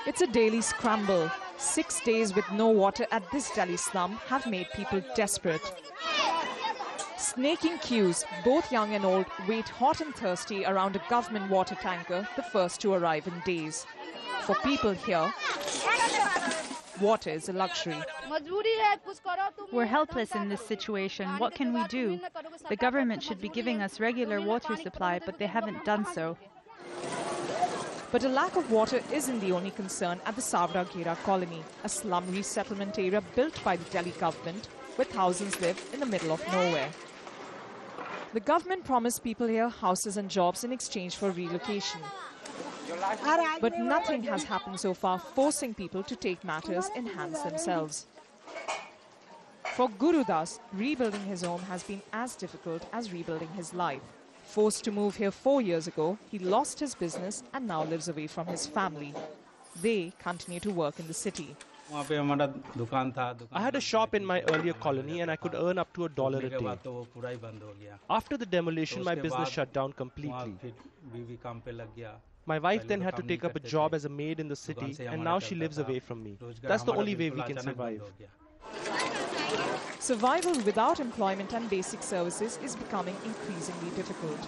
It's a daily scramble. 6 days with no water at this Delhi slum have made people desperate. Snaking queues, both young and old wait hot and thirsty around a government water tanker, the first to arrive in days. For people here, water is a luxury. We're helpless in this situation. What can we do? The government should be giving us regular water supply, but they haven't done so. But a lack of water isn't the only concern at the Jazeera colony, a slum resettlement area built by the Delhi government where thousands live in the middle of nowhere. The government promised people here houses and jobs in exchange for relocation. But nothing has happened so far, forcing people to take matters in hands themselves. For Gurudas, rebuilding his home has been as difficult as rebuilding his life. Forced to move here 4 years ago, he lost his business and now lives away from his family. They continue to work in the city. I had a shop in my earlier colony and I could earn up to $1 a day. After the demolition, my business shut down completely. My wife then had to take up a job as a maid in the city and now she lives away from me. That's the only way we can survive. Survival without employment and basic services is becoming increasingly difficult.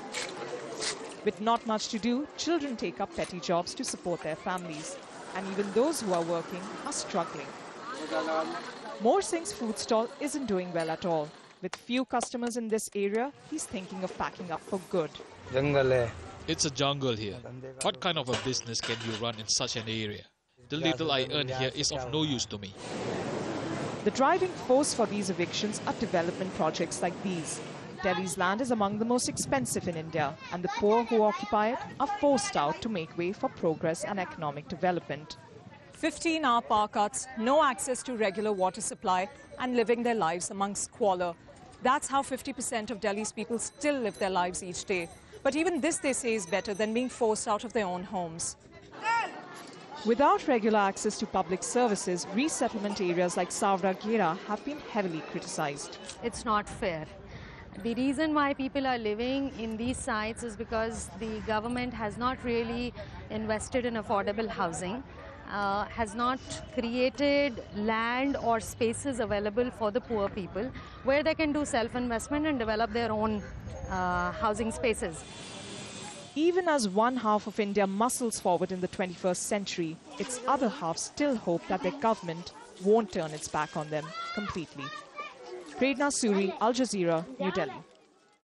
With not much to do, children take up petty jobs to support their families. And even those who are working are struggling. Moor Singh's food stall isn't doing well at all. With few customers in this area, he's thinking of packing up for good. It's a jungle here. What kind of a business can you run in such an area? The little I earn here is of no use to me. The driving force for these evictions are development projects like these. Delhi's land is among the most expensive in India, and the poor who occupy it are forced out to make way for progress and economic development. 15-hour power cuts, no access to regular water supply, and living their lives among squalor. That's how 50% of Delhi's people still live their lives each day. But even this, they say, is better than being forced out of their own homes. Without regular access to public services, resettlement areas like Jazeera have been heavily criticized. It's not fair. The reason why people are living in these sites is because the government has not really invested in affordable housing, has not created land or spaces available for the poor people where they can do self-investment and develop their own housing spaces. Even as one half of India muscles forward in the 21st century, its other half still hope that their government won't turn its back on them completely. Prerna, Suri, Al Jazeera, New Delhi.